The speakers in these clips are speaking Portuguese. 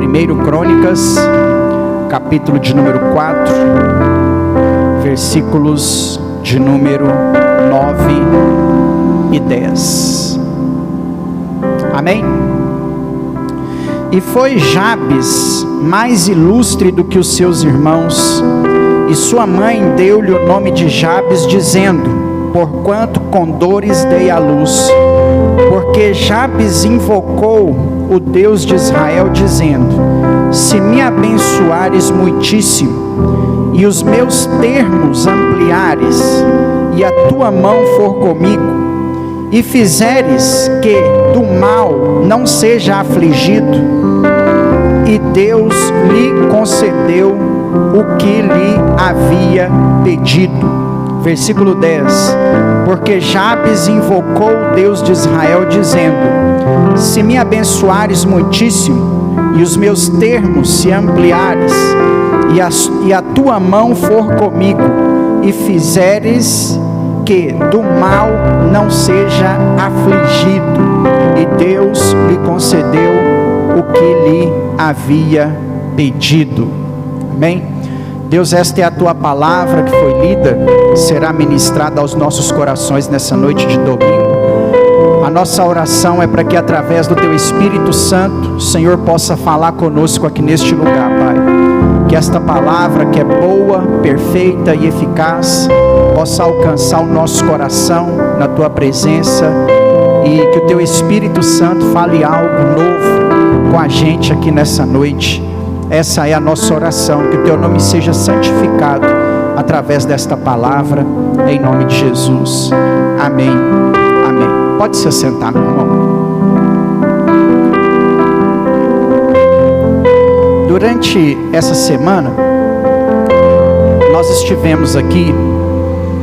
1 Crônicas, capítulo de número 4, versículos de número 9 e 10. Amém? E foi Jabes mais ilustre do que os seus irmãos, e sua mãe deu-lhe o nome de Jabes, dizendo: porquanto com dores dei à luz. Porque Jabes invocou o Deus de Israel, dizendo: se me abençoares muitíssimo, e os meus termos ampliares, e a tua mão for comigo, e fizeres que do mal não seja afligido. E Deus lhe concedeu o que lhe havia pedido. Versículo 10. Porque Jabes invocou o Deus de Israel, dizendo: se me abençoares muitíssimo, e os meus termos se ampliares, e a tua mão for comigo, e fizeres que do mal não seja afligido. E Deus lhe concedeu o que lhe havia pedido. Amém? Deus, esta é a tua palavra que foi lida, será ministrada aos nossos corações nessa noite de domingo. A nossa oração é para que através do teu Espírito Santo, o Senhor possa falar conosco aqui neste lugar, Pai. Que esta palavra, que é boa, perfeita e eficaz, possa alcançar o nosso coração na tua presença, e que o teu Espírito Santo fale algo novo com a gente aqui nessa noite. Essa é a nossa oração, que o teu nome seja santificado através desta palavra, em nome de Jesus. Amém. Amém. Pode se assentar, meu irmão. Durante essa semana, nós estivemos aqui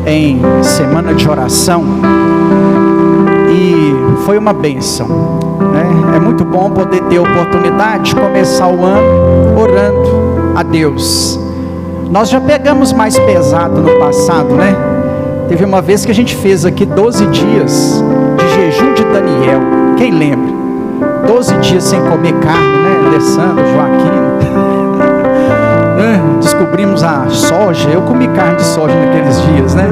em semana de oração, e foi uma bênção, né? É muito bom poder ter a oportunidade de começar o ano orando a Deus. Nós já pegamos mais pesado no passado, né? Teve uma vez que a gente fez aqui 12 dias de jejum de Daniel. Quem lembra? 12 dias sem comer carne, né? Alessandro, Joaquim. Descobrimos a soja. Eu comi carne de soja naqueles dias, né?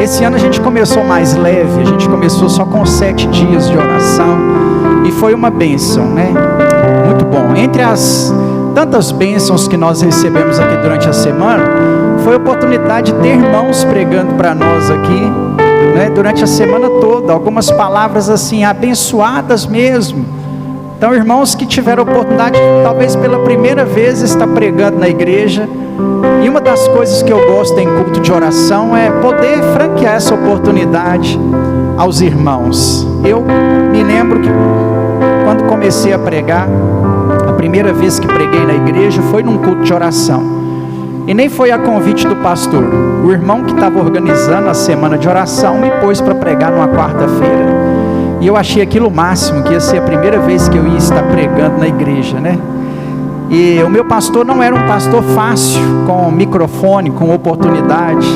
Esse ano a gente começou mais leve. A gente começou só com 7 dias de oração, e foi uma bênção, né? Muito bom. Entre as tantas bênçãos que nós recebemos aqui durante a semana, foi a oportunidade de ter irmãos pregando para nós aqui, né? Durante a semana toda, algumas palavras assim, abençoadas mesmo. Então, irmãos que tiveram a oportunidade, talvez pela primeira vez, estar pregando na igreja. E uma das coisas que eu gosto em culto de oração é poder franquear essa oportunidade aos irmãos. Eu me lembro que quando comecei a pregar, a primeira vez que preguei na igreja foi num culto de oração. E nem foi a convite do pastor. O irmão que estava organizando a semana de oração me pôs para pregar numa quarta-feira. E eu achei aquilo o máximo, que ia ser a primeira vez que eu ia estar pregando na igreja, né? E o meu pastor não era um pastor fácil, com microfone, com oportunidade.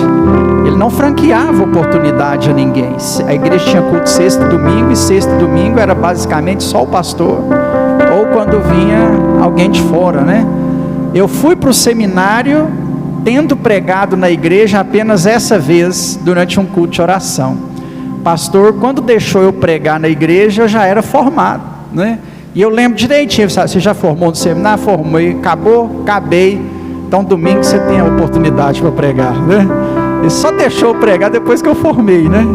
Ele não franqueava oportunidade a ninguém. A igreja tinha culto sexta e domingo, e sexta e domingo era basicamente só o pastor, ou quando vinha alguém de fora, né? Eu fui para o seminário tendo pregado na igreja apenas essa vez, durante um culto de oração. Pastor, quando deixou eu pregar na igreja, eu já era formado, né? E eu lembro direitinho: você já formou no seminário? Formei. Acabou? Acabei. Então domingo você tem a oportunidade para pregar, né? Ele só deixou eu pregar depois que eu formei, né?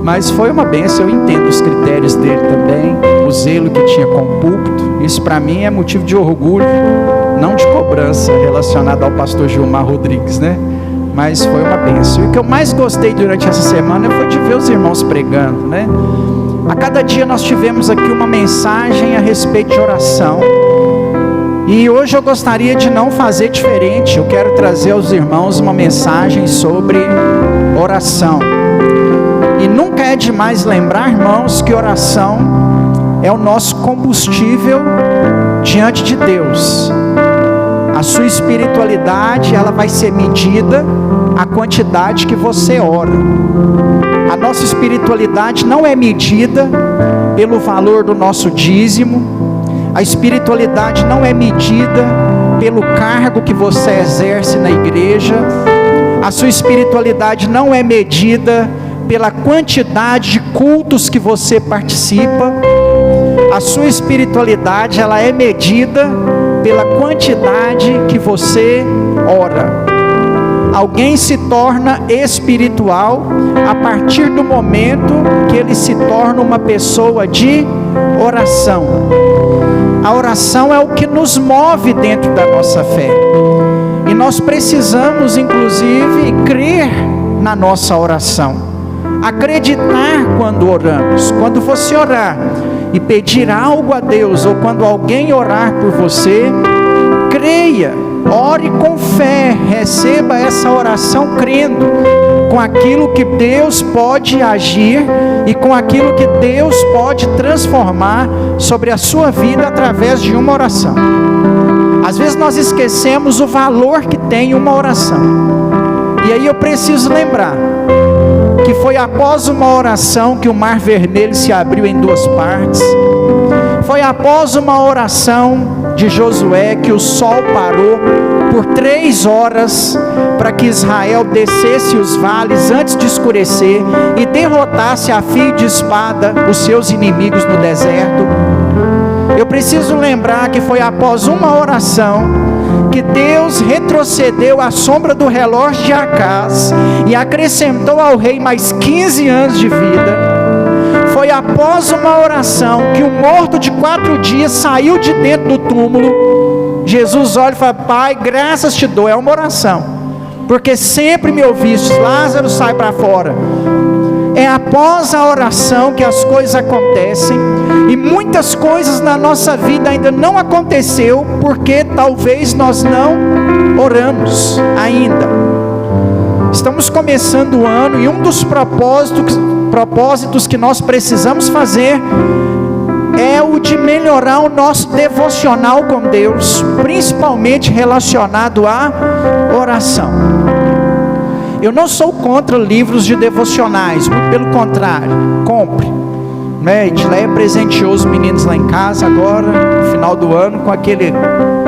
Mas foi uma bênção. Eu entendo os critérios dele também, o zelo que tinha com o púlpito. Isso para mim é motivo de orgulho, não de cobrança, relacionado ao pastor Gilmar Rodrigues, né? Mas foi uma bênção. E o que eu mais gostei durante essa semana foi de ver os irmãos pregando, né? A cada dia nós tivemos aqui uma mensagem a respeito de oração. E hoje eu gostaria de não fazer diferente. Eu quero trazer aos irmãos uma mensagem sobre oração. E nunca é demais lembrar, irmãos, que oração é o nosso combustível diante de Deus. A sua espiritualidade, ela vai ser medida a quantidade que você ora. A nossa espiritualidade não é medida pelo valor do nosso dízimo, A espiritualidade não é medida pelo cargo que você exerce na igreja. A sua espiritualidade não é medida pela quantidade de cultos que você participa. A sua espiritualidade, ela é medida pela quantidade que você ora. Alguém se torna espiritual a partir do momento que ele se torna uma pessoa de oração. A oração é o que nos move dentro da nossa fé. E nós precisamos, inclusive, crer na nossa oração. Acreditar quando oramos. Quando você orar e pedir algo a Deus, ou quando alguém orar por você, creia, ore com fé, receba essa oração crendo com aquilo que Deus pode agir e com aquilo que Deus pode transformar sobre a sua vida através de uma oração. Às vezes nós esquecemos o valor que tem uma oração. E aí eu preciso lembrar que foi após uma oração que o Mar Vermelho se abriu em duas partes. Foi após uma oração de Josué que o sol parou por 3 horas para que Israel descesse os vales antes de escurecer e derrotasse a fio de espada os seus inimigos no deserto. Eu preciso lembrar que foi após uma oração que Deus retrocedeu a sombra do relógio de Acaz e acrescentou ao rei mais 15 anos de vida. Foi após uma oração que o morto de 4 dias saiu de dentro do túmulo. Jesus olha e fala: Pai, graças te dou. É uma oração, porque sempre me ouviste. Lázaro, sai para fora. É após a oração que as coisas acontecem. E muitas coisas na nossa vida ainda não aconteceu porque talvez nós não oramos ainda. Estamos começando o ano e um dos propósitos que nós precisamos fazer é o de melhorar o nosso devocional com Deus, principalmente relacionado à oração. Eu não sou contra livros de devocionais, muito pelo contrário, compre. Edleia presenteou os meninos lá em casa agora, no final do ano, com aquele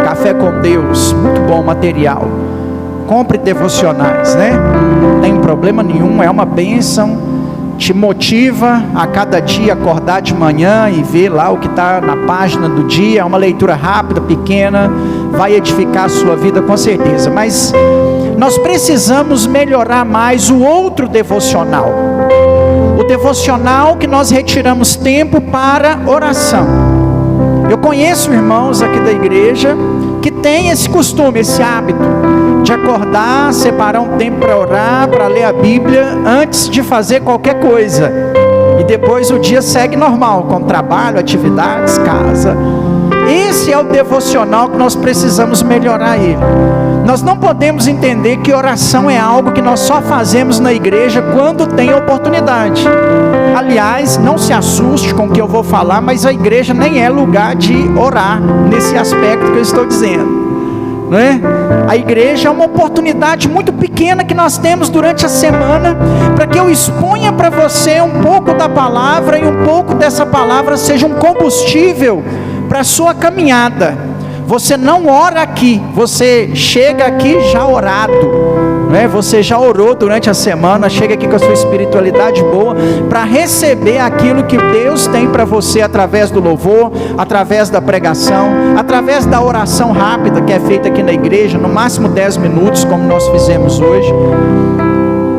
Café com Deus, muito bom material. Compre devocionais, não tem problema nenhum, é uma bênção. Te motiva a cada dia acordar de manhã e ver lá o que está na página do dia. É uma leitura rápida, pequena, vai edificar a sua vida com certeza. Mas nós precisamos melhorar mais o outro devocional. O devocional que nós retiramos tempo para oração. Eu conheço irmãos aqui da igreja que têm esse costume, esse hábito de acordar, separar um tempo para orar, para ler a Bíblia antes de fazer qualquer coisa. E depois o dia segue normal, com trabalho, atividades, casa. Esse é o devocional que nós precisamos melhorar ele. Nós não podemos entender que oração é algo que nós só fazemos na igreja quando tem oportunidade. Aliás, não se assuste com o que eu vou falar, mas a igreja nem é lugar de orar nesse aspecto que eu estou dizendo. Não é? A igreja é uma oportunidade muito pequena que nós temos durante a semana para que eu exponha para você um pouco da palavra e um pouco dessa palavra seja um combustível para a sua caminhada. Você não ora aqui, você chega aqui já orado, você já orou durante a semana, chega aqui com a sua espiritualidade boa para receber aquilo que Deus tem para você através do louvor, através da pregação, através da oração rápida que é feita aqui na igreja, no máximo 10 minutos, como nós fizemos hoje.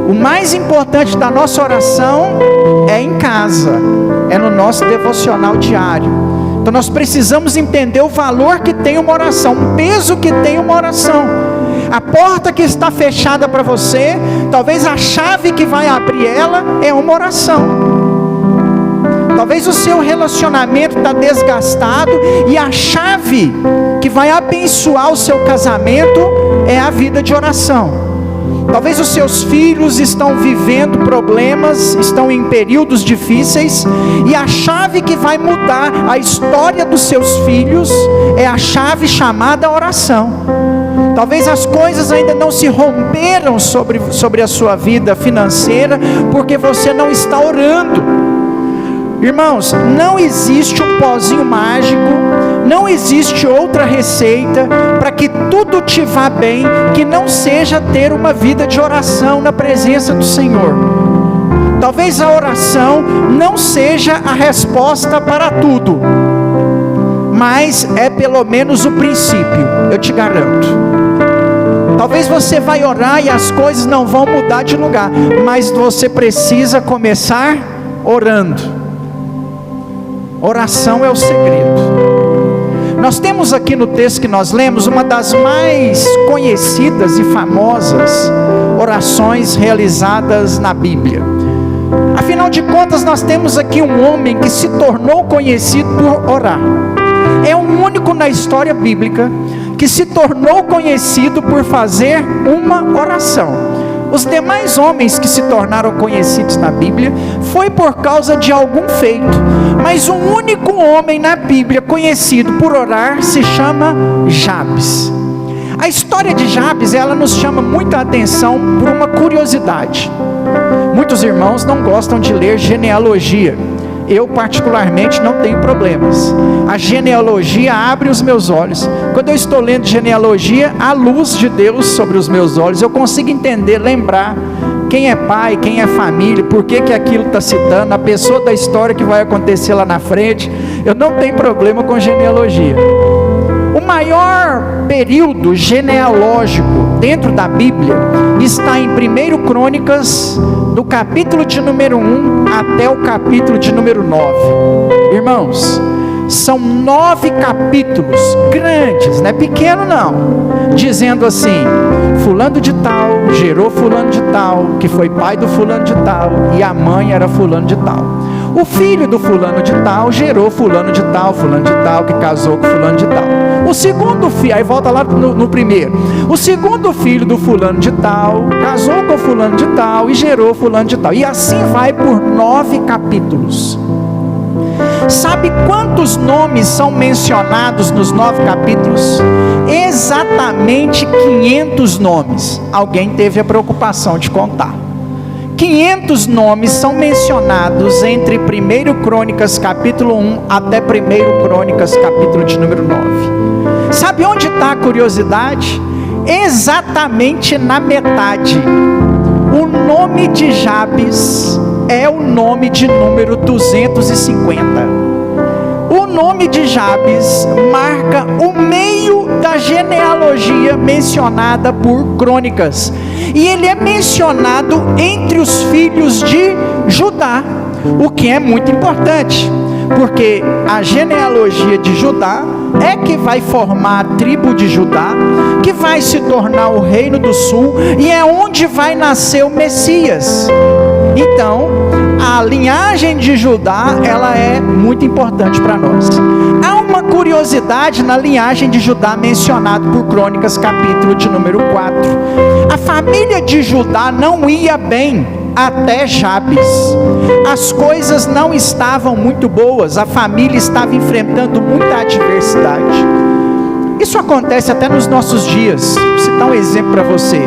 O mais importante da nossa oração é em casa, é no nosso devocional diário. Então nós precisamos entender o valor que tem uma oração, o peso que tem uma oração. A porta que está fechada para você, talvez a chave que vai abrir ela é uma oração. Talvez o seu relacionamento está desgastado e a chave que vai abençoar o seu casamento é a vida de oração. Talvez os seus filhos estão vivendo problemas, estão em períodos difíceis, e a chave que vai mudar a história dos seus filhos é a chave chamada oração. Talvez as coisas ainda não se romperam sobre a sua vida financeira, porque você não está orando. Irmãos, não existe um pozinho mágico, Não existe outra receita para que tudo te vá bem que não seja ter uma vida de oração na presença do Senhor. Talvez a oração não seja a resposta para tudo, mas é pelo menos o princípio, eu te garanto. Talvez você vai orar e as coisas não vão mudar de lugar, mas você precisa começar orando. Oração é o segredo. Nós temos aqui no texto que nós lemos uma das mais conhecidas e famosas orações realizadas na Bíblia. Afinal de contas, nós temos aqui um homem que se tornou conhecido por orar. É o único na história bíblica que se tornou conhecido por fazer uma oração. Os demais homens que se tornaram conhecidos na Bíblia foi por causa de algum feito, mas um único homem na Bíblia conhecido por orar se chama Jabes. A história de Jabes, ela nos chama muita atenção por uma curiosidade. Muitos irmãos não gostam de ler genealogia. Eu particularmente não tenho problemas. A genealogia abre os meus olhos. Quando eu estou lendo genealogia, a luz de Deus sobre os meus olhos, eu consigo entender, lembrar quem é pai, quem é família, por que aquilo está se dando, a pessoa da história que vai acontecer lá na frente. Eu não tenho problema com genealogia. O maior período genealógico dentro da Bíblia está em 1 Crônicas, do capítulo de número 1 até o capítulo de número 9. Irmãos, são 9 capítulos grandes, não é pequeno não, dizendo assim: fulano de tal gerou fulano de tal, que foi pai do fulano de tal, e a mãe era fulano de tal. O filho do fulano de tal gerou fulano de tal, que casou com fulano de tal. O segundo filho, aí volta lá no primeiro. O segundo filho do fulano de tal casou com fulano de tal e gerou fulano de tal. E assim vai por 9 capítulos. Sabe quantos nomes são mencionados nos 9 capítulos? Exatamente 500 nomes. Alguém teve a preocupação de contar. 500 nomes são mencionados entre 1 Crônicas capítulo 1 até 1 Crônicas capítulo de número 9. Sabe onde está a curiosidade? Exatamente na metade. O nome de Jabes é o nome de número 250. O nome de Jabes marca o meio da genealogia mencionada por Crônicas. E ele é mencionado entre os filhos de Judá, o que é muito importante, porque a genealogia de Judá é que vai formar a tribo de Judá, que vai se tornar o reino do sul, e é onde vai nascer o Messias. Então, a linhagem de Judá, ela é muito importante para nós. Há uma curiosidade na linhagem de Judá mencionada por Crônicas capítulo de número 4. A família de Judá não ia bem até Jabes. As coisas não estavam muito boas, a família estava enfrentando muita adversidade. Isso acontece até nos nossos dias. Vou citar um exemplo para você.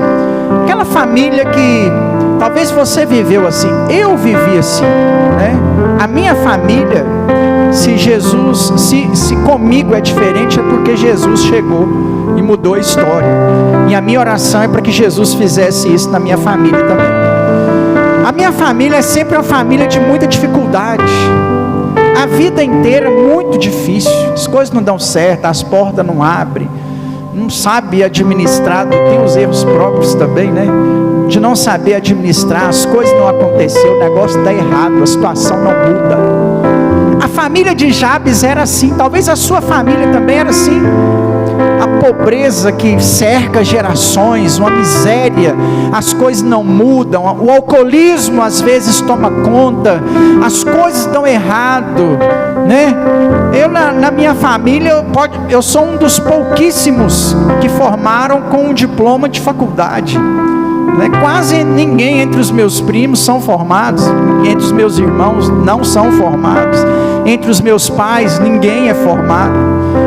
Aquela família que talvez você viveu assim, eu vivi assim, né? A minha família, se comigo é diferente, é porque Jesus chegou e mudou a história. E a minha oração é para que Jesus fizesse isso na minha família também. A minha família é sempre uma família de muita dificuldade. A vida inteira é muito difícil. As coisas não dão certo, as portas não abrem, não sabe administrar, tem os erros próprios também, né? De não saber administrar, as coisas não aconteceram, o negócio está errado, a situação não muda. A família de Jabes era assim, talvez a sua família também era assim. A pobreza que cerca gerações, uma miséria, as coisas não mudam, o alcoolismo às vezes toma conta, as coisas dão errado, né? Eu na minha família, eu sou um dos pouquíssimos que formaram com um diploma de faculdade. Quase ninguém entre os meus primos são formados, entre os meus irmãos não são formados, entre os meus pais ninguém é formado.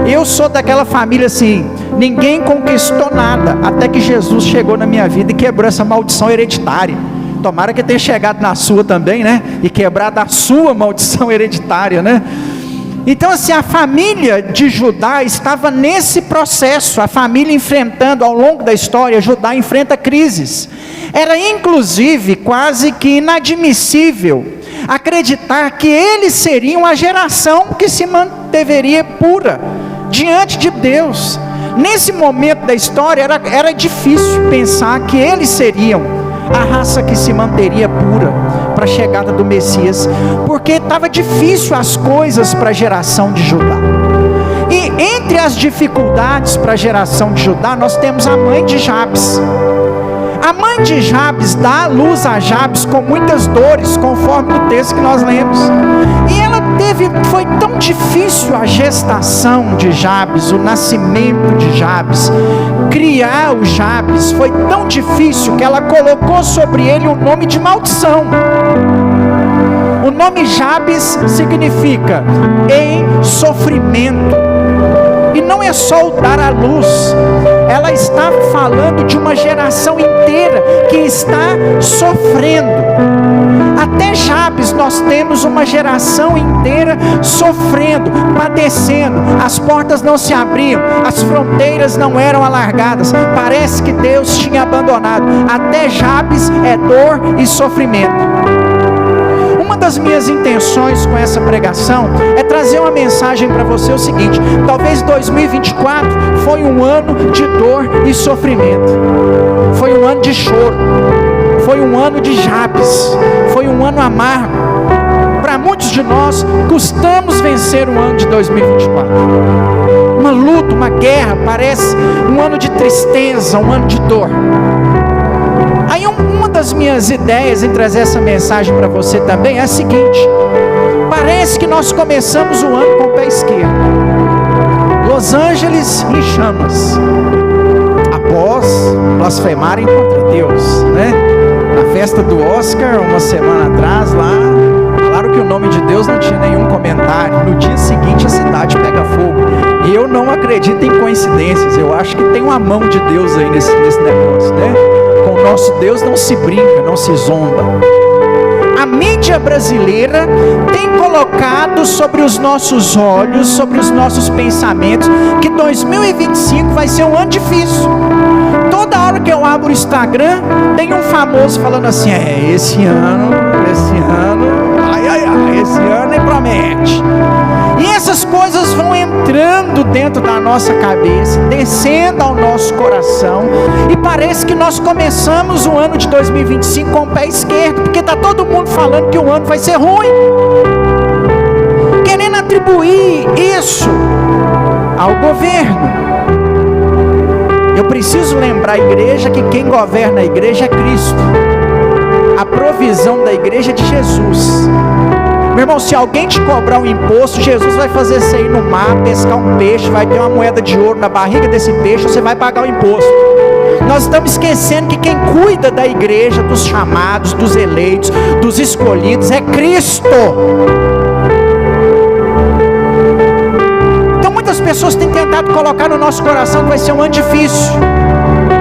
Eu sou daquela família assim, ninguém conquistou nada, até que Jesus chegou na minha vida e quebrou essa maldição hereditária. Tomara que tenha chegado na sua também, né? E quebrado a sua maldição hereditária, né? Então assim, a família de Judá estava nesse processo, a família enfrentando ao longo da história, Judá enfrenta crises. Era inclusive quase que inadmissível acreditar que eles seriam a geração que se manteveria pura diante de Deus. Nesse momento da história era difícil pensar que eles seriam a raça que se manteria pura para a chegada do Messias, porque estava difícil as coisas para a geração de Judá. E entre as dificuldades para a geração de Judá, nós temos a mãe de Jabes. A mãe de Jabes dá luz a Jabes com muitas dores, conforme o texto que nós lemos. E foi tão difícil a gestação de Jabes, o nascimento de Jabes, criar o Jabes, foi tão difícil que ela colocou sobre ele o nome de maldição. O nome Jabes significa em sofrimento. E não é só o dar à luz, ela está falando de uma geração inteira que está sofrendo. Até Jabes nós temos uma geração inteira sofrendo, padecendo. As portas não se abriam, as fronteiras não eram alargadas, parece que Deus tinha abandonado. Até Jabes é dor e sofrimento. Uma das minhas intenções com essa pregação é trazer uma mensagem para você, o seguinte: talvez 2024 foi um ano de dor e sofrimento, foi um ano de choro, foi um ano de Jabes, foi um ano amargo. Para muitos de nós, custamos vencer o ano de 2024. Uma luta, uma guerra, parece um ano de tristeza, um ano de dor. Aí uma das minhas ideias em trazer essa mensagem para você também é a seguinte: parece que nós começamos o ano com o pé esquerdo. Los Angeles em chamas, após blasfemarem contra Deus, né? Na festa do Oscar, uma semana atrás lá, falaram que o nome de Deus não tinha nenhum comentário. No dia seguinte a cidade pega fogo. E eu não acredito em coincidências, eu acho que tem uma mão de Deus aí nesse negócio, né? Com o nosso Deus não se brinca, não se zomba. A mídia brasileira tem colocado sobre os nossos olhos, sobre os nossos pensamentos, que 2025 vai ser um ano difícil. Toda hora que eu abro o Instagram, tem um famoso falando assim: esse ano, esse ano nem promete. E essas coisas vão entrando dentro da nossa cabeça, descendo ao nosso coração, e parece que nós começamos o ano de 2025 com o pé esquerdo, porque está todo mundo falando que o ano vai ser ruim, querendo atribuir isso ao governo. Eu preciso lembrar a igreja que quem governa a igreja é Cristo. A provisão da igreja é de Jesus. Meu irmão, se alguém te cobrar um imposto, Jesus vai fazer você ir no mar, pescar um peixe, vai ter uma moeda de ouro na barriga desse peixe, você vai pagar o imposto. Nós estamos esquecendo que quem cuida da igreja, dos chamados, dos eleitos, dos escolhidos, é Cristo. Então muitas pessoas têm tentado colocar no nosso coração que vai ser um ano difícil.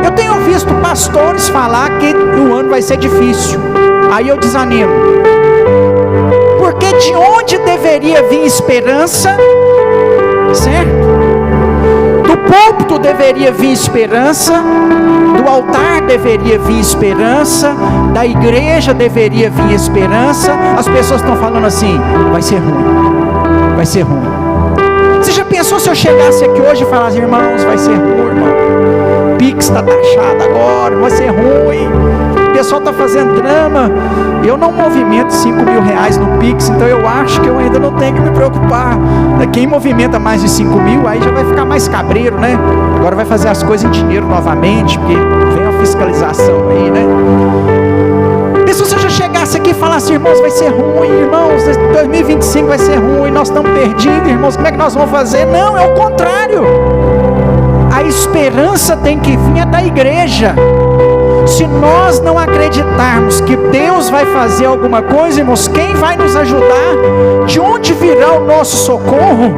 Eu tenho visto pastores falar que o ano vai ser difícil. Aí eu desanimo. Porque de onde deveria vir esperança, certo? Do púlpito deveria vir esperança, do altar deveria vir esperança, da igreja deveria vir esperança. As pessoas estão falando assim: vai ser ruim, vai ser ruim. Você já pensou se eu chegasse aqui hoje e falasse: irmãos, vai ser ruim, irmão, Pix está taxado agora, vai ser ruim, o pessoal está fazendo drama. Eu não movimento 5 mil reais no Pix, então eu acho que eu ainda não tenho que me preocupar. Quem movimenta mais de 5 mil, aí já vai ficar mais cabreiro, né? Agora vai fazer as coisas em dinheiro novamente, porque vem a fiscalização aí, né? E se você já chegasse aqui e falasse: irmãos, vai ser ruim, irmãos, 2025 vai ser ruim, nós estamos perdidos, irmãos, como é que nós vamos fazer? Não, é o contrário. A esperança tem que vir da igreja. Se nós não acreditarmos que Deus vai fazer alguma coisa, irmãos, quem vai nos ajudar? De onde virá o nosso socorro?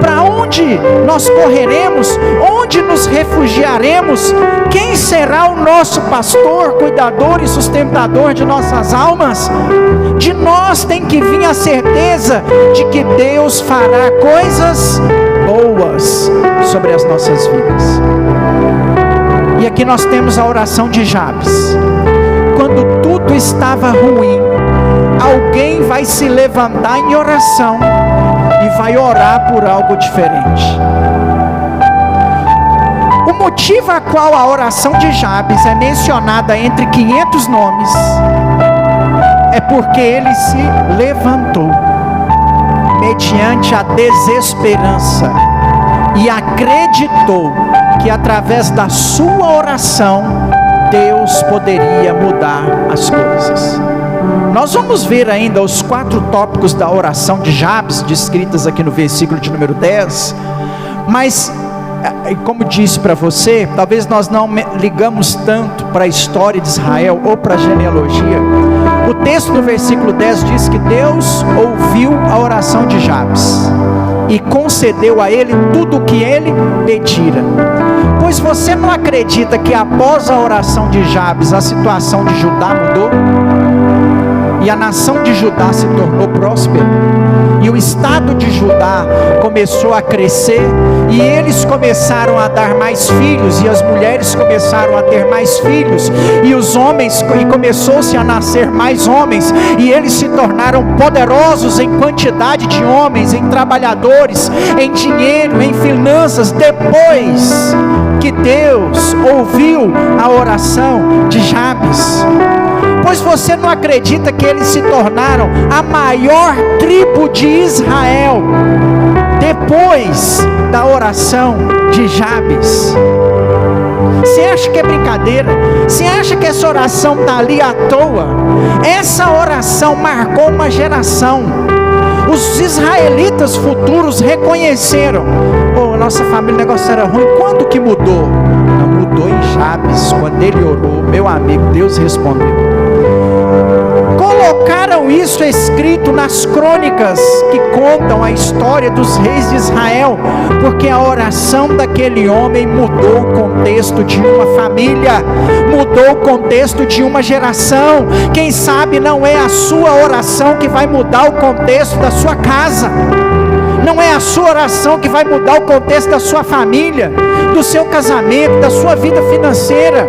Para onde onde nós correremos? Onde nos refugiaremos? Quem será o nosso pastor, cuidador e sustentador de nossas almas? De nós tem que vir a certeza de que Deus fará coisas boas sobre as nossas vidas. E aqui nós temos a oração de Jabes. Quando tudo estava ruim, alguém vai se levantar em oração e vai orar por algo diferente. O motivo a qual a oração de Jabes é mencionada entre 500 nomes é porque ele se levantou mediante a desesperança e acreditou que através da sua oração Deus poderia mudar as coisas. Nós vamos ver ainda os 4 tópicos da oração de Jabes, descritas aqui no versículo de número 10, mas, como disse para você, talvez nós não ligamos tanto para a história de Israel ou para a genealogia. O texto do versículo 10 diz que Deus ouviu a oração de Jabes e concedeu a ele tudo o que ele pedira. Pois você não acredita que após a oração de Jabes a situação de Judá mudou? E a nação de Judá se tornou próspera, e o estado de Judá começou a crescer, e eles começaram a dar mais filhos, e as mulheres começaram a ter mais filhos, e os homens, e começou-se a nascer mais homens, e eles se tornaram poderosos em quantidade de homens, em trabalhadores, em dinheiro, em finanças, depois que Deus ouviu a oração de Jabes. Pois você não acredita que eles se tornaram a maior tribo de Israel depois da oração de Jabes? Você acha que é brincadeira? Você acha que essa oração está ali à toa? Essa oração marcou uma geração. Os israelitas futuros reconheceram: oh, nossa família, o negócio era ruim. Quando que mudou? Não, mudou em Jabes. Quando ele orou, meu amigo, Deus respondeu. Colocaram isso escrito nas crônicas que contam a história dos reis de Israel, porque a oração daquele homem mudou o contexto de uma família, mudou o contexto de uma geração. Quem sabe não é a sua oração que vai mudar o contexto da sua casa, não é a sua oração que vai mudar o contexto da sua família, do seu casamento, da sua vida financeira.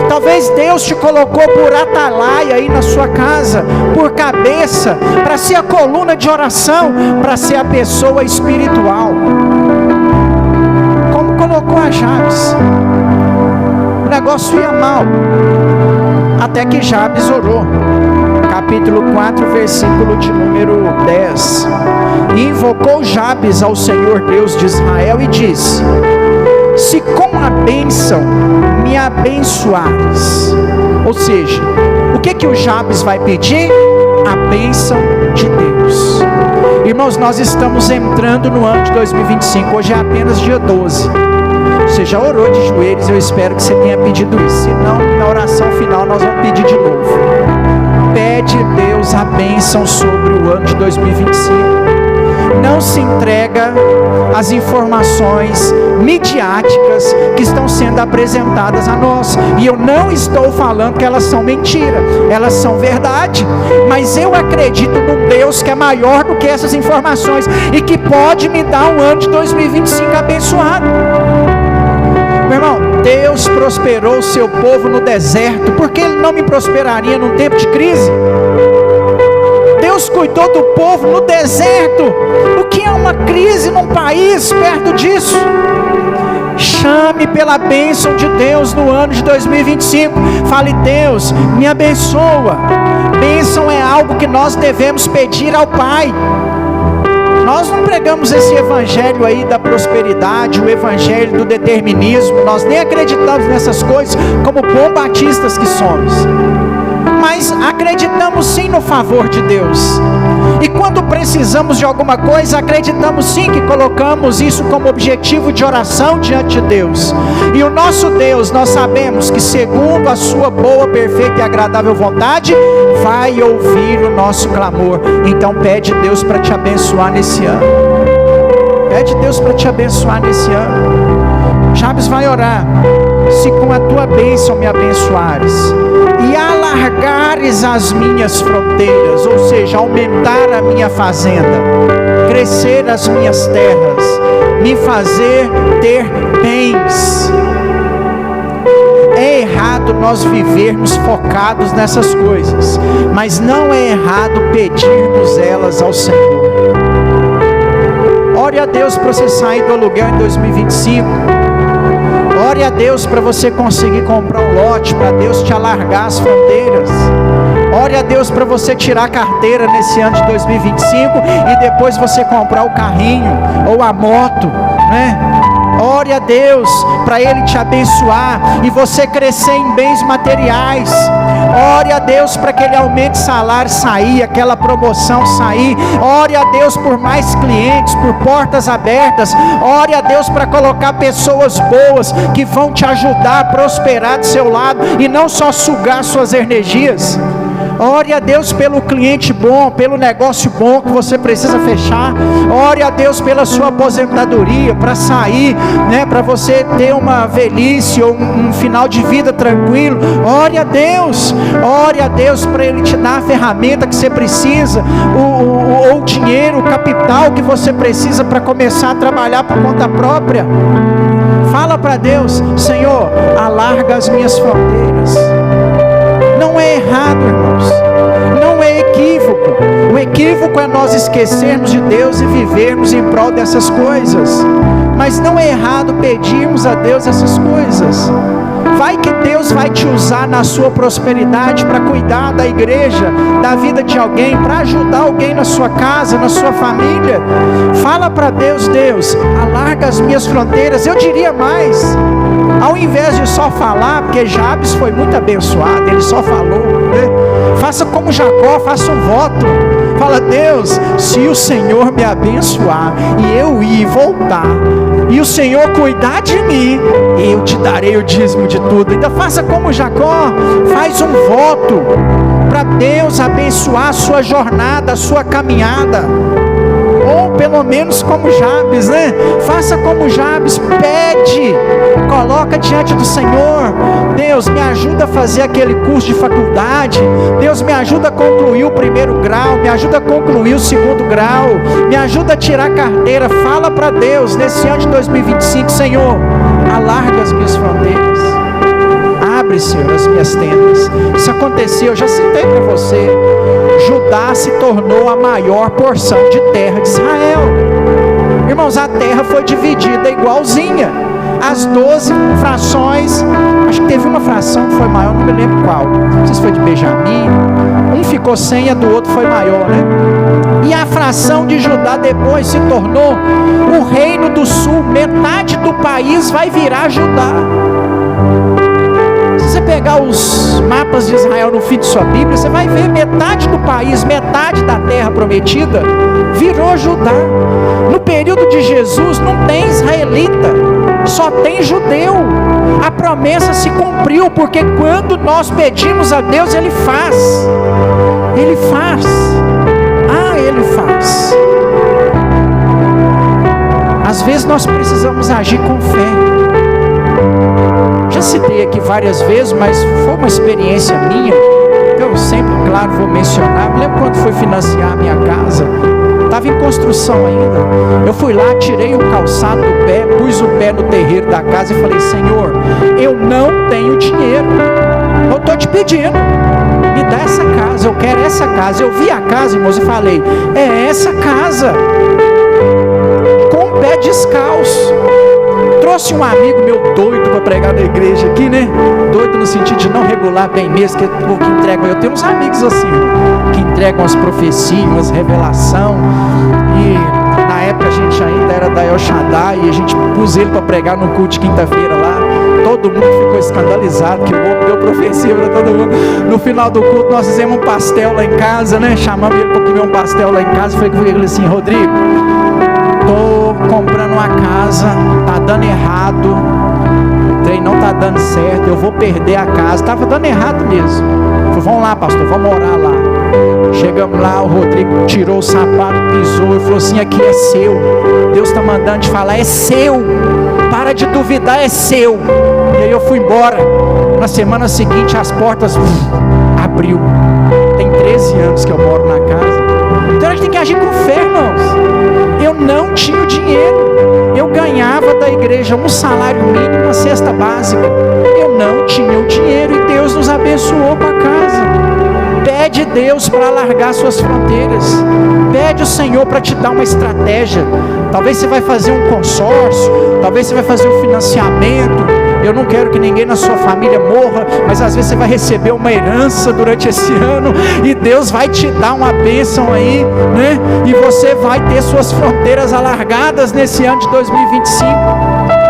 Talvez Deus te colocou por atalaia aí na sua casa, por cabeça, para ser a coluna de oração, para ser a pessoa espiritual, como colocou a Jabes. O negócio ia mal, até que Jabes orou. Capítulo 4, versículo de número 10. E invocou Jabes ao Senhor Deus de Israel e disse: se com a bênção me abençoares. Ou seja, o que o Jabes vai pedir? A bênção de Deus. Irmãos, nós estamos entrando no ano de 2025, hoje é apenas dia 12. Você já orou de joelhos, eu espero que você tenha pedido isso. Se não, na oração final nós vamos pedir de novo. Pede Deus a bênção sobre o ano de 2025. Não se entrega às informações midiáticas que estão sendo apresentadas a nós. E eu não estou falando que elas são mentira, elas são verdade. Mas eu acredito num Deus que é maior do que essas informações e que pode me dar um ano de 2025 abençoado. Meu irmão, Deus prosperou o seu povo no deserto, por que Ele não me prosperaria num tempo de crise? Deus cuidou do povo no deserto. O que é uma crise num país perto disso? Chame pela bênção de Deus no ano de 2025. Fale: Deus, me abençoa. Bênção é algo que nós devemos pedir ao Pai. Nós não pregamos esse evangelho aí da prosperidade, o evangelho do determinismo. Nós nem acreditamos nessas coisas como bons batistas que somos. Mas acreditamos sim no favor de Deus. E quando precisamos de alguma coisa, acreditamos sim que colocamos isso como objetivo de oração diante de Deus. E o nosso Deus, nós sabemos que segundo a sua boa, perfeita e agradável vontade, vai ouvir o nosso clamor. Então pede Deus para te abençoar nesse ano. Pede Deus para te abençoar nesse ano. Jabes vai orar: se com a tua bênção me abençoares e alargares as minhas fronteiras, ou seja, aumentar a minha fazenda, crescer as minhas terras, me fazer ter bens. É errado nós vivermos focados nessas coisas, mas não é errado pedirmos elas ao Senhor. Ore a Deus para você sair do aluguel em 2025. Ore a Deus para você conseguir comprar um lote, para Deus te alargar as fronteiras. Ore a Deus para você tirar a carteira nesse ano de 2025 e depois você comprar o carrinho ou a moto, né? Ore a Deus para Ele te abençoar e você crescer em bens materiais. Ore a Deus para que Ele aumente salário, sair, aquela promoção sair. Ore a Deus por mais clientes, por portas abertas. Ore a Deus para colocar pessoas boas que vão te ajudar a prosperar do seu lado e não só sugar suas energias. Ore a Deus pelo cliente bom, pelo negócio bom que você precisa fechar. Ore a Deus pela sua aposentadoria, para sair, né, para você ter uma velhice ou um final de vida tranquilo. Ore a Deus para Ele te dar a ferramenta que você precisa, o dinheiro, o capital que você precisa para começar a trabalhar por conta própria. Fala para Deus: Senhor, alarga as minhas fronteiras. Não é errado, irmãos, não é equívoco. O equívoco é nós esquecermos de Deus e vivermos em prol dessas coisas, mas não é errado pedirmos a Deus essas coisas. Vai que Deus vai te usar na sua prosperidade para cuidar da igreja, da vida de alguém, para ajudar alguém na sua casa, na sua família. Fala para Deus: Deus, alarga as minhas fronteiras. Eu diria mais, ao invés de só falar, porque Jabes foi muito abençoado, ele só falou, né? Faça como Jacó, faça um voto. Fala: Deus, se o Senhor me abençoar e eu ir e voltar, e o Senhor cuidar de mim, eu te darei o dízimo de tudo. Então faça como Jacó, faz um voto para Deus abençoar a sua jornada, a sua caminhada. Ou pelo menos como Jabes, né? Faça como Jabes, pede, coloca diante do Senhor: Deus, me ajuda a fazer aquele curso de faculdade. Deus, me ajuda a concluir o primeiro grau, me ajuda a concluir o segundo grau, me ajuda a tirar a carteira. Fala para Deus nesse ano de 2025: Senhor, alarga as minhas fronteiras, abre, Senhor, as minhas tendas. Isso aconteceu, eu já citei para você. Judá se tornou a maior porção de terra de Israel. Irmãos, a terra foi dividida igualzinha. As 12 frações, acho que teve uma fração que foi maior, não me lembro qual. Não sei se foi de Benjamim. Um ficou sem, a do outro foi maior, né? E a fração de Judá depois se tornou o reino do sul. Metade do país vai virar Judá. Se você pegar os mapas de Israel no fim de sua Bíblia, você vai ver metade do país, metade da terra prometida virou Judá. No período de Jesus não tem israelita, só tem judeu. A promessa se cumpriu, porque quando nós pedimos a Deus, Ele faz. Ele faz. Ele faz. Às vezes nós precisamos agir com fé. Já citei aqui várias vezes, mas foi uma experiência minha. Eu sempre, claro, vou mencionar. Me lembro quando fui financiar a minha casa, estava em construção ainda. Eu fui lá, tirei o calçado do pé, pus o pé no terreiro da casa e falei: Senhor, eu não tenho dinheiro, eu estou te pedindo, me dá essa casa, eu quero essa casa. Eu vi a casa, irmãos, e falei: é essa casa, com o pé descalço. Trouxe um amigo meu doido para pregar na igreja aqui, né? Doido no sentido de não regular bem mesmo, que o que entrega. Eu tenho uns amigos assim, que entregam as profecias, as revelação. E na época a gente ainda era da El Shaddai, e a gente pus ele para pregar no culto de quinta-feira lá. Todo mundo ficou escandalizado, que o homem deu profecia para todo mundo. No final do culto nós fizemos um pastel lá em casa, né? Chamamos ele para comer um pastel lá em casa. Falei com ele assim: Rodrigo, tô comprando uma casa, tá dando errado, o trem não tá dando certo, eu vou perder a casa. Tava dando errado mesmo. Falei: vamos lá, pastor, vamos orar lá. Chegamos lá, o Rodrigo tirou o sapato, pisou e falou assim: aqui é seu, Deus está mandando te falar, é seu. Para de duvidar, é seu. E aí eu fui embora. Na semana seguinte as portas abriu. Tem 13 anos que eu moro na casa. Então a gente tem que agir com fé, irmãos. Eu não tinha o dinheiro. Eu ganhava da igreja um salário mínimo, uma cesta básica. Eu não tinha o dinheiro e Deus nos abençoou com a casa. Pede Deus para alargar suas fronteiras. Pede o Senhor para te dar uma estratégia. Talvez você vai fazer um consórcio, talvez você vai fazer um financiamento. Eu não quero que ninguém na sua família morra, mas às vezes você vai receber uma herança durante esse ano e Deus vai te dar uma bênção aí, né? E você vai ter suas fronteiras alargadas nesse ano de 2025.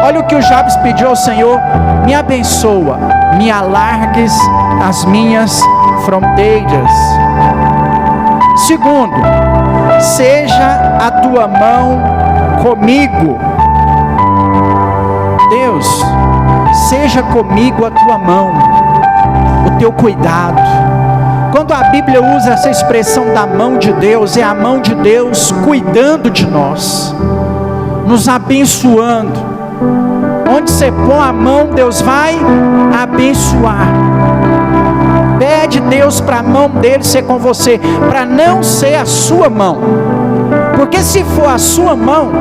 Olha o que o Jabes pediu ao Senhor: me abençoa, me alargues as minhas fronteiras. Segundo, seja a tua mão comigo. Deus, seja comigo a tua mão, o teu cuidado. Quando a Bíblia usa essa expressão da mão de Deus, é a mão de Deus cuidando de nós, nos abençoando. Onde você põe a mão, Deus vai abençoar. Pede Deus para a mão dele ser com você, para não ser a sua mão. Porque se for a sua mão,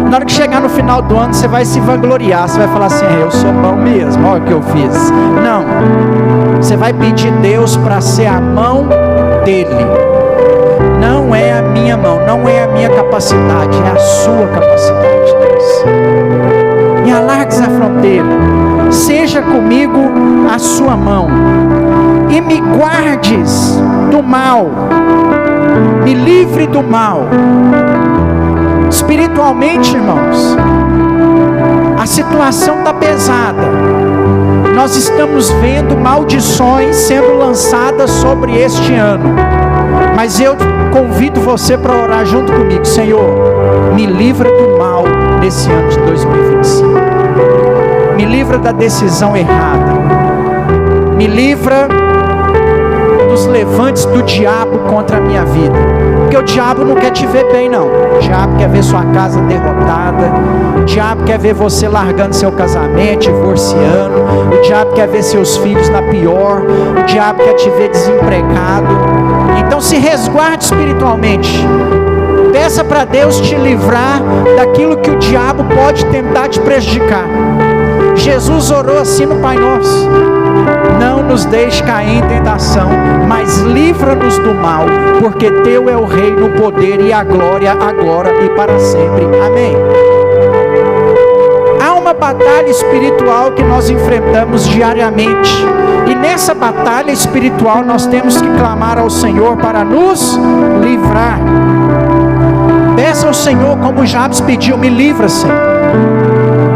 na hora que chegar no final do ano, você vai se vangloriar. Você vai falar assim, eu sou mão mesmo, olha o que eu fiz. Não, você vai pedir Deus para ser a mão dele. Não é a minha mão, não é a minha capacidade, é a sua capacidade, Deus. Me alargues a fronteira, seja comigo a sua mão, e me guardes do mal, me livre do mal. Espiritualmente, irmãos, a situação está pesada. Nós estamos vendo maldições sendo lançadas sobre este ano. Mas eu convido você para orar junto comigo. Senhor, me livra do mal nesse ano de 2025. Me livra da decisão errada. Me livra dos levantes do diabo contra a minha vida. Porque o diabo não quer te ver bem, não. O diabo quer ver sua casa derrotada. O diabo quer ver você largando seu casamento, divorciando. O diabo quer ver seus filhos na pior. O diabo quer te ver desempregado. Então se resguarde espiritualmente. Peça para Deus te livrar daquilo que o diabo pode tentar te prejudicar. Jesus orou assim no Pai Nosso: não nos deixe cair em tentação, mas livra-nos do mal, porque teu é o reino, o poder e a glória, agora e para sempre. Amém. Há uma batalha espiritual que nós enfrentamos diariamente, e nessa batalha espiritual nós temos que clamar ao Senhor para nos livrar. Peça ao Senhor, como Jabes pediu: me livra, Senhor.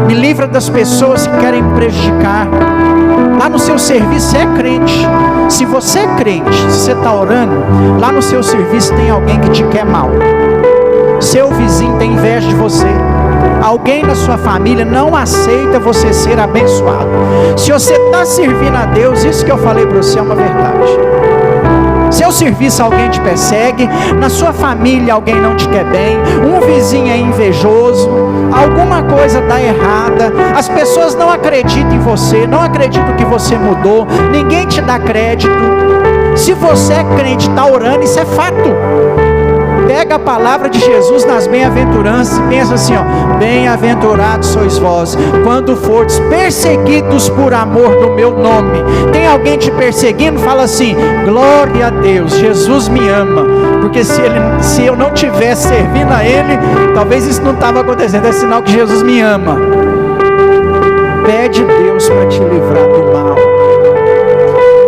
Me livra das pessoas que querem prejudicar. Lá no seu serviço, você é crente. Se você é crente, se você está orando, lá no seu serviço tem alguém que te quer mal. Seu vizinho tem inveja de você. Alguém na sua família não aceita você ser abençoado. Se você está servindo a Deus, isso que eu falei para você é uma verdade. Seu serviço alguém te persegue, na sua família alguém não te quer bem, um vizinho é invejoso, alguma coisa dá errada, as pessoas não acreditam em você, não acreditam que você mudou, ninguém te dá crédito. Se você é crente, está orando, isso é fato. Pega a palavra de Jesus nas bem-aventuranças e pensa assim, ó: bem-aventurados sois vós, quando fordes perseguidos por amor do meu nome. Tem alguém te perseguindo? Fala assim: glória a Deus, Jesus me ama. Porque se eu não estivesse servindo a Ele, talvez isso não estava acontecendo. É sinal que Jesus me ama. Pede Deus para te livrar do mal.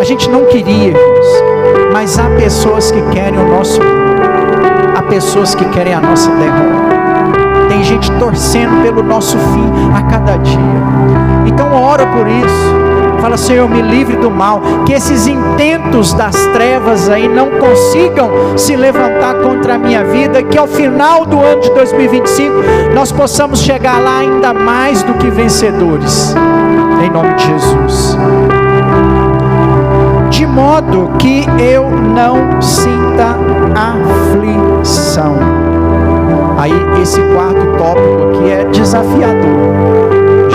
A gente não queria, irmãos, mas há pessoas que querem o nosso mal. Há pessoas que querem a nossa derrota. Tem gente torcendo pelo nosso fim a cada dia. Então ora por isso. Fala: Senhor, me livre do mal. Que esses intentos das trevas aí não consigam se levantar contra a minha vida. Que ao final do ano de 2025 nós possamos chegar lá ainda mais do que vencedores. Em nome de Jesus. De modo que eu não sinta aflição. Aí esse quarto tópico aqui é desafiador.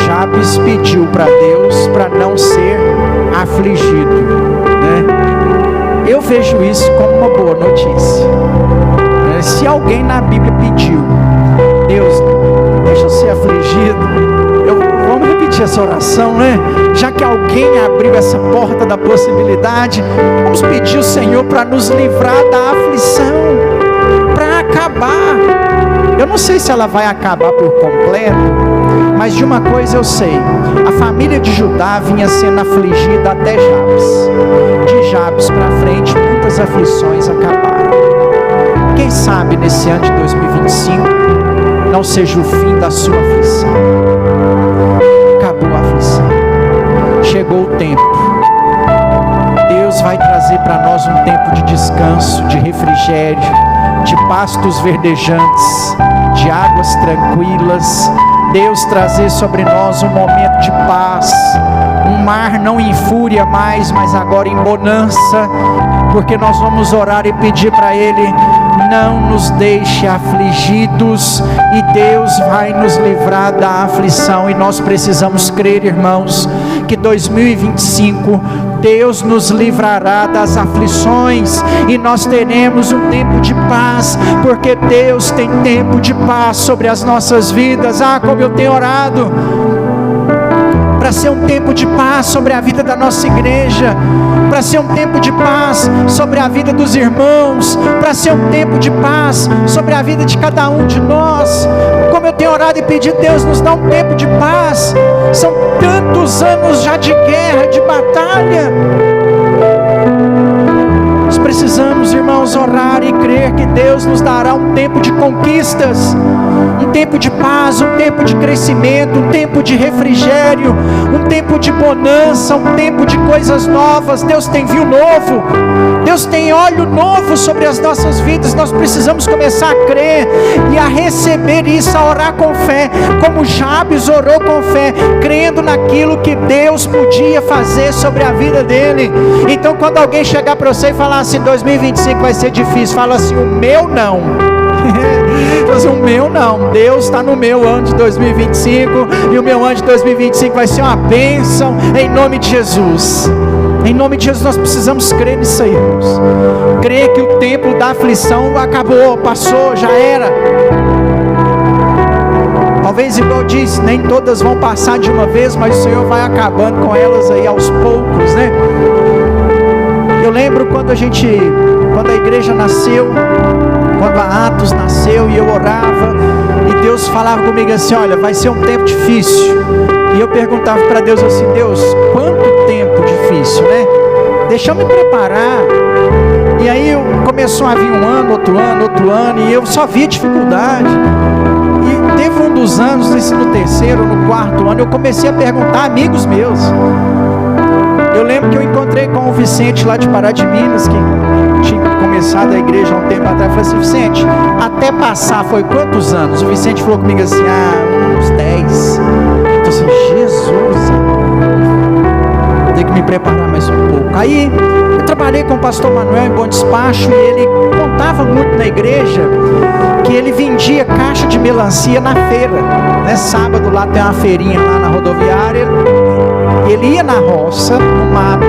Jabes pediu para Deus para não ser afligido, né? Eu vejo isso como uma boa notícia. Se alguém na Bíblia pediu, Deus, deixa eu ser afligido, vamos repetir essa oração, né? Já que alguém abriu essa porta da possibilidade, vamos pedir ao Senhor para nos livrar da aflição, para acabar. Eu não sei se ela vai acabar por completo, mas de uma coisa eu sei: a família de Judá vinha sendo afligida até Jabes. De Jabes para frente, muitas aflições acabaram. Quem sabe nesse ano de 2025 não seja o fim da sua aflição. Acabou a aflição, chegou o tempo. Deus vai trazer para nós um tempo de descanso, de refrigério, de pastos verdejantes, de águas tranquilas. Deus trazer sobre nós um momento de paz, um mar não em fúria mais, mas agora em bonança, porque nós vamos orar e pedir para Ele: não nos deixe afligidos, e Deus vai nos livrar da aflição. E nós precisamos crer, irmãos, que 2025 Deus nos livrará das aflições, e nós teremos um tempo de paz, porque Deus tem tempo de paz sobre as nossas vidas. Como eu tenho orado para ser um tempo de paz sobre a vida da nossa igreja, para ser um tempo de paz sobre a vida dos irmãos, para ser um tempo de paz sobre a vida de cada um de nós. Como eu tenho orado e pedido, Deus nos dá um tempo de paz. São tantos anos já de guerra, de batalha. Nós precisamos, irmãos, orar e crer que Deus nos dará um tempo de conquistas, um tempo de paz, um tempo de crescimento, um tempo de refrigério, um tempo de bonança, um tempo de coisas novas. Deus tem vinho novo, Deus tem óleo novo sobre as nossas vidas. Nós precisamos começar a crer e a receber isso, a orar com fé, como Jabes orou com fé, crendo naquilo que Deus podia fazer sobre a vida dele. Então, quando alguém chegar para você e falar assim: 2025 vai ser difícil, fala assim: o meu não. O meu não, Deus está no meu ano de 2025, e o meu ano de 2025 vai ser uma bênção, em nome de Jesus. Em nome de Jesus, nós precisamos crer nisso aí, irmãos. Crer que o tempo da aflição acabou, passou, já era. Talvez, igual eu disse, nem todas vão passar de uma vez, mas o Senhor vai acabando com elas aí aos poucos, né? Eu lembro quando a igreja nasceu, quando a Atos nasceu, e eu orava, e Deus falava comigo assim: olha, vai ser um tempo difícil. E eu perguntava para Deus assim: Deus, quanto tempo difícil, né? Deixa eu me preparar. E aí começou a vir um ano, outro ano, e eu só via dificuldade. E teve um dos anos, no terceiro, no quarto ano, eu comecei a perguntar a amigos meus. Eu lembro que eu encontrei com o Vicente lá de Pará de Minas, que tinha começado a igreja há um tempo atrás. Eu falei assim: Vicente, até passar foi quantos anos? O Vicente falou comigo assim: uns 10. Eu tô assim: Jesus, vou ter que me preparar mais um pouco. Aí eu trabalhei com o pastor Manuel em Bom Despacho, e ele contava muito na igreja que ele vendia caixa de melancia na feira, né? Sábado lá tem uma feirinha lá na rodoviária. Ele ia na roça, no mato,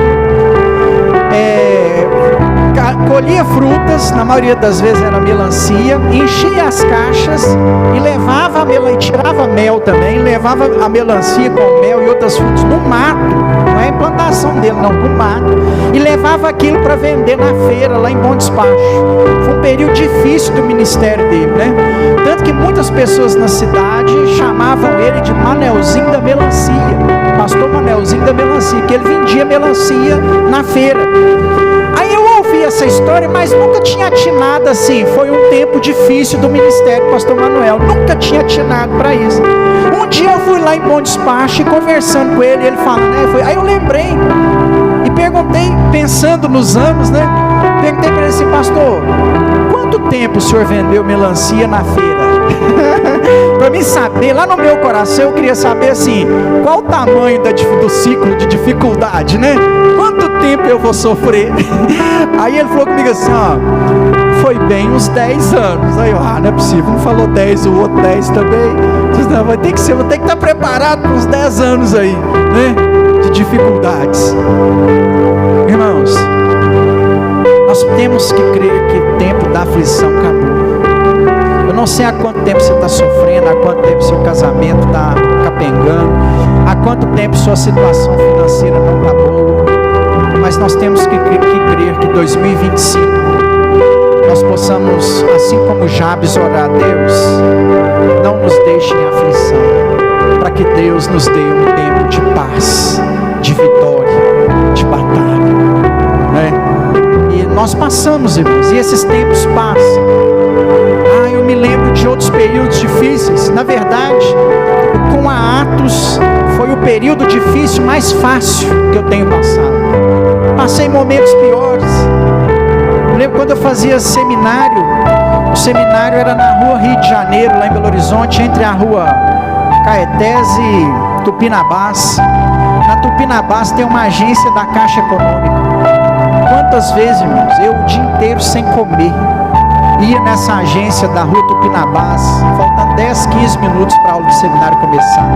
colhia frutas, na maioria das vezes era melancia, enchia as caixas e levava a melancia, tirava mel também, levava a melancia com mel e outras frutas no mato, não é a implantação dele não, no mato, e levava aquilo para vender na feira lá em Bom Despacho. Foi um período difícil do ministério dele, né? Tanto que muitas pessoas na cidade chamavam ele de Manelzinho da Melancia, pastor Manelzinho da Melancia, que ele vendia melancia na feira. Aí eu ouvi essa história, mas nunca tinha atinado assim. Foi um tempo difícil do ministério do pastor Manuel, nunca tinha atinado para isso. Um dia eu fui lá em Bom Despacho e conversando com ele, ele falando, né? Aí eu lembrei e perguntei, pensando nos anos, né? Perguntei para ele assim: pastor, quanto tempo o senhor vendeu melancia na feira? Para mim saber, lá no meu coração eu queria saber assim, qual o tamanho do ciclo de dificuldade, né? Quanto tempo eu vou sofrer? Aí ele falou comigo assim: foi bem uns 10 anos. Aí eu, não é possível, um falou 10, o outro 10 também. Não, vai ter que ser, vou ter que estar preparado para uns 10 anos aí, né? De dificuldades. Irmãos, nós temos que crer que o tempo da aflição acabou. Eu não sei há quanto tempo você está sofrendo, há quanto tempo seu casamento está capengando, há quanto tempo sua situação financeira não está boa, mas nós temos que crer que 2025 nós possamos, assim como Jabes, orar a Deus, não nos deixe em aflição, para que Deus nos dê um tempo de paz, de vitória, de batalha, né? E nós passamos, irmãos, e esses tempos passam. Eu me lembro de outros períodos difíceis. Na verdade, com a Atos foi o período difícil mais fácil que eu tenho passado. Passei momentos piores. Eu lembro quando eu fazia seminário. O seminário era na rua Rio de Janeiro, lá em Belo Horizonte, entre a rua Caetés e Tupinambás. Na Tupinambás tem uma agência da Caixa Econômica. Quantas vezes, irmãos, eu o dia inteiro sem comer, ia nessa agência da rua Tupinambás, faltando 10, 15 minutos para a aula de seminário começar.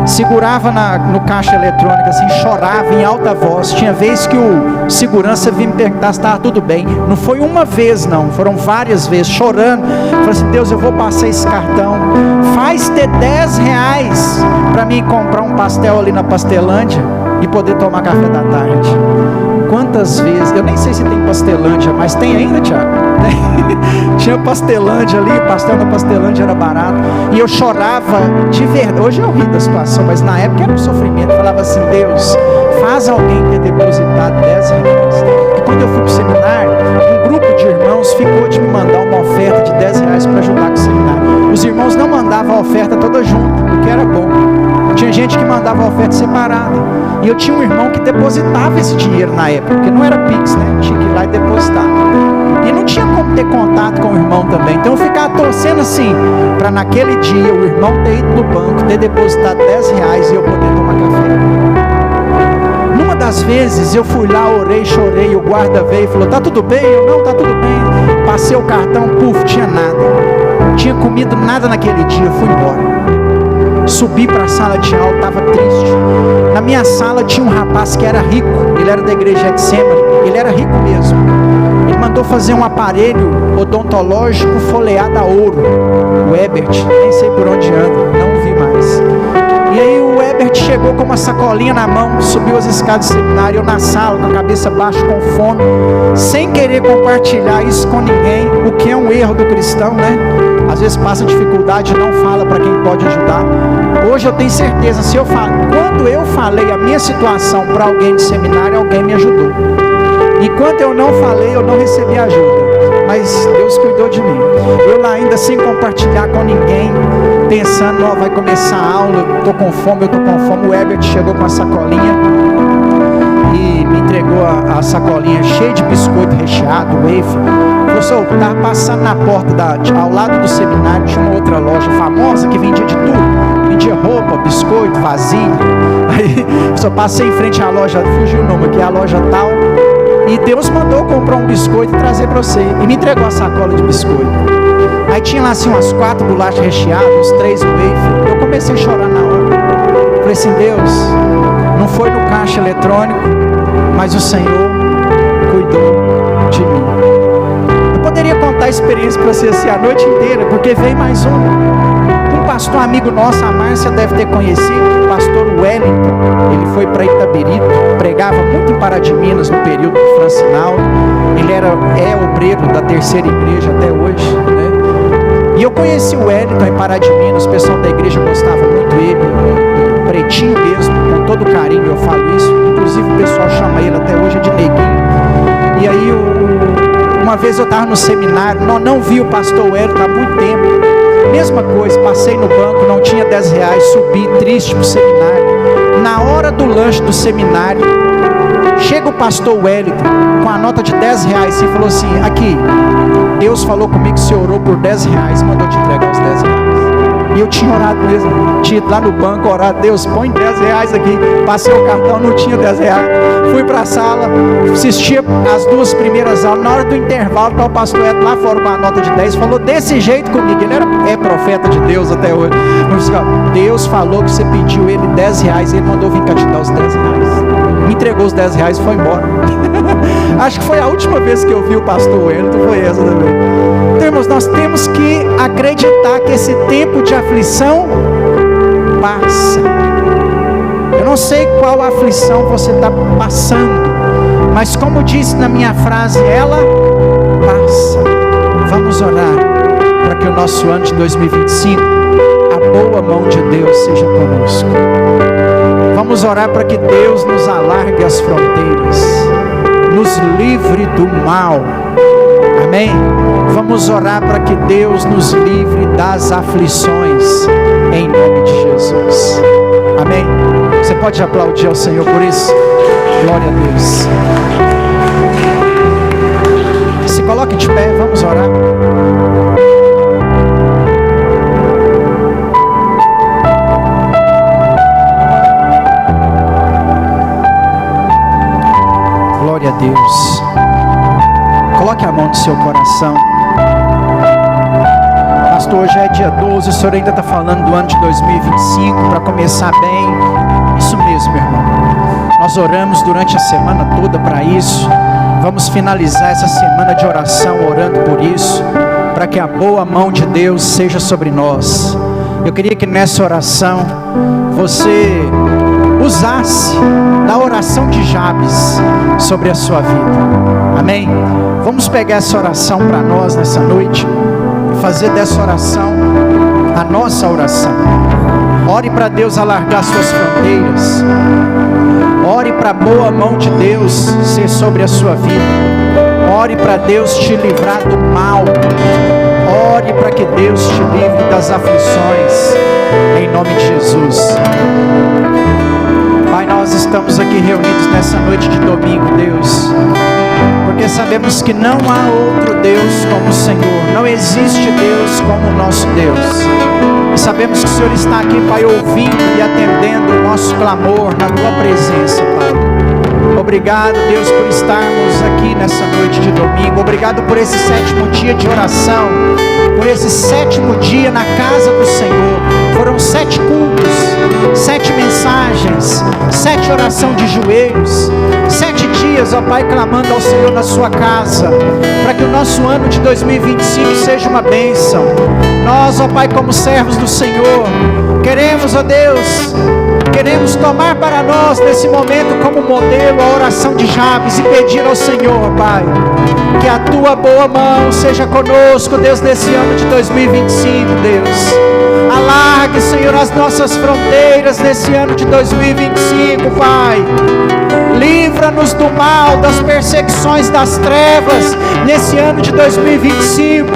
Segurava no caixa eletrônico assim, chorava em alta voz. Tinha vez que o segurança vinha me perguntar se estava tudo bem. Não foi uma vez não, foram várias vezes, chorando. Falei assim, Deus, eu vou passar esse cartão. Faz ter 10 reais para mim comprar um pastel ali na Pastelândia e poder tomar café da tarde. Quantas vezes, eu nem sei se tem Pastelândia, mas tem ainda, Tiago? Tinha Pastelândia ali, o pastel da Pastelândia era barato, e eu chorava de verdade. Hoje eu ri da situação, mas na época era um sofrimento. Eu falava assim, Deus, faz alguém ter depositado 10 reais. E quando eu fui para o seminário, um grupo de irmãos ficou de me mandar uma oferta de 10 reais para ajudar com o seminário. Os irmãos não mandavam a oferta toda junto, o que era bom. Tinha gente que mandava a oferta separada. E eu tinha um irmão que depositava esse dinheiro na época, porque não era Pix, né? Tinha que ir lá e depositar. E não tinha como ter contato com o irmão também. Então eu ficava torcendo assim, para naquele dia o irmão ter ido no banco, ter depositado 10 reais e eu poder tomar café. Numa das vezes eu fui lá, orei, chorei, o guarda veio e falou, tá tudo bem? Eu, não, tá tudo bem. Passei o cartão, tinha nada. Não tinha comido nada naquele dia, eu fui embora. Subi para a sala de aula, estava triste. Na minha sala tinha um rapaz que era rico, ele era da igreja Getsemane, ele era rico mesmo. Ele mandou fazer um aparelho odontológico folheado a ouro, o Ebert, nem sei por onde anda, não vi mais. E aí o Ebert chegou com uma sacolinha na mão, subiu as escadas do seminário, eu na sala, com a cabeça baixa, com fome, sem querer compartilhar isso com ninguém, o que é um erro do cristão, né? Às vezes passa dificuldade e não fala para quem pode ajudar. Hoje eu tenho certeza, quando eu falei a minha situação para alguém de seminário, alguém me ajudou. Enquanto eu não falei, eu não recebi ajuda. Mas Deus cuidou de mim. Eu lá ainda sem compartilhar com ninguém, pensando, vai começar a aula, eu tô com fome. O Herbert chegou com a sacolinha e me entregou a sacolinha cheia de biscoito recheado, wafer. Professor, eu estava passando na porta ao lado do seminário, tinha uma outra loja famosa que vendia de tudo. Vendia roupa, biscoito, vasilha. Aí eu só passei em frente à loja, fugiu o nome aqui, a loja tal. E Deus mandou comprar um biscoito e trazer para você. E me entregou a sacola de biscoito. Aí tinha lá assim umas 4 bolachas recheadas, uns 3 wafer. Eu comecei a chorar na hora. Falei assim, Deus, não foi no caixa eletrônico, mas o Senhor cuidou de mim. Eu poderia contar a experiência para você assim a noite inteira, porque veio mais uma. Um pastor amigo nosso, a Márcia deve ter conhecido, o pastor Wellington. Ele foi para Itabirito, pregava muito em Pará de Minas no período do Francinal. Ele é obreiro da terceira igreja até hoje, né? E eu conheci o Wellington em Pará de Minas, o pessoal da igreja gostava muito dele, pretinho mesmo, com todo carinho eu falo isso. Inclusive o pessoal chama ele até hoje de Neguinho. E aí uma vez eu estava no seminário, não vi o pastor Wellington há muito tempo. Mesma coisa, passei no banco, não tinha 10 reais, subi triste pro seminário. Na hora do lanche do seminário, chega o pastor Wellington com a nota de 10 reais e falou assim, aqui, Deus falou comigo que você orou por 10 reais, mandou te entregar os 10 reais. E eu tinha orado mesmo, tinha ido lá no banco, orado, Deus, põe 10 reais aqui. Passei o cartão, não tinha 10 reais. Fui para a sala, assistia as 2 primeiras aulas. Na hora do intervalo, o pastor Edo lá fora com a nota de 10, falou desse jeito comigo. Ele é profeta de Deus até hoje. Deus falou que você pediu ele 10 reais, ele mandou vir cá te dar os 10 reais. Me entregou os 10 reais e foi embora. Acho que foi a última vez que eu vi o pastor Wellington, foi essa também. Então, irmãos, nós temos que acreditar que esse tempo de aflição passa. Eu não sei qual aflição você está passando, mas como disse na minha frase, ela passa. Vamos orar para que o nosso ano de 2025, a boa mão de Deus seja conosco. Vamos orar para que Deus nos alargue as fronteiras, nos livre do mal. Amém? Vamos orar para que Deus nos livre das aflições, em nome de Jesus. Amém? Você pode aplaudir ao Senhor por isso? Glória a Deus. Se coloque de pé, vamos orar. Glória a Deus. Coloque a mão no seu coração. Pastor, hoje é dia 12, o senhor ainda está falando do ano de 2025, para começar bem. Isso mesmo, meu irmão. Nós oramos durante a semana toda para isso. Vamos finalizar essa semana de oração orando por isso, para que a boa mão de Deus seja sobre nós. Eu queria que nessa oração você usasse da oração de Jabes sobre a sua vida. Amém? Vamos pegar essa oração para nós nessa noite e fazer dessa oração a nossa oração. Ore para Deus alargar suas fronteiras. Ore para a boa mão de Deus ser sobre a sua vida. Ore para Deus te livrar do mal. Ore para que Deus te livre das aflições, em nome de Jesus. Pai, nós estamos aqui reunidos nessa noite de domingo, Deus, porque sabemos que não há outro Deus como o Senhor. Não existe Deus como o nosso Deus. E sabemos que o Senhor está aqui, Pai, ouvindo e atendendo o nosso clamor na Tua presença, Pai. Obrigado, Deus, por estarmos aqui nessa noite de domingo. Obrigado por esse 7º dia de oração, por esse 7º dia na casa do Senhor. Foram 7 cultos, 7 mensagens, 7 oração de joelhos, 7 dias, ó Pai, clamando ao Senhor na sua casa, para que o nosso ano de 2025 seja uma bênção. Nós, ó Pai, como servos do Senhor, queremos, ó Deus, queremos tomar para nós nesse momento como modelo a oração de Jabes e pedir ao Senhor, Pai, que a Tua boa mão seja conosco, Deus, nesse ano de 2025, Deus. Alargue, Senhor, as nossas fronteiras nesse ano de 2025, Pai. Livra-nos do mal, das perseguições das trevas nesse ano de 2025.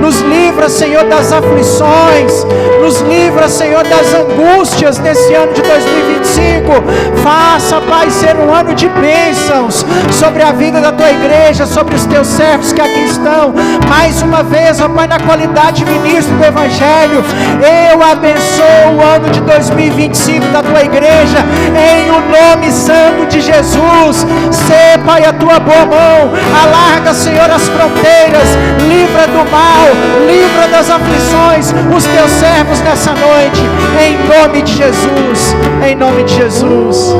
Nos livra, Senhor, das aflições. Nos livra, Senhor, das angústias nesse ano de 2025. Faça, Pai, ser um ano de bênçãos sobre a vida da Tua igreja, sobre os Teus servos que aqui estão. Mais uma vez, ó Pai, na qualidade de ministro do Evangelho, eu abençoo o ano de 2025 da Tua igreja, em o nome santo de Jesus. Sê, Pai, a Tua boa mão. Alarga, Senhor, as fronteiras. Livra do mal, livra das aflições os Teus servos nessa noite, em nome de Jesus, em nome de Jesus.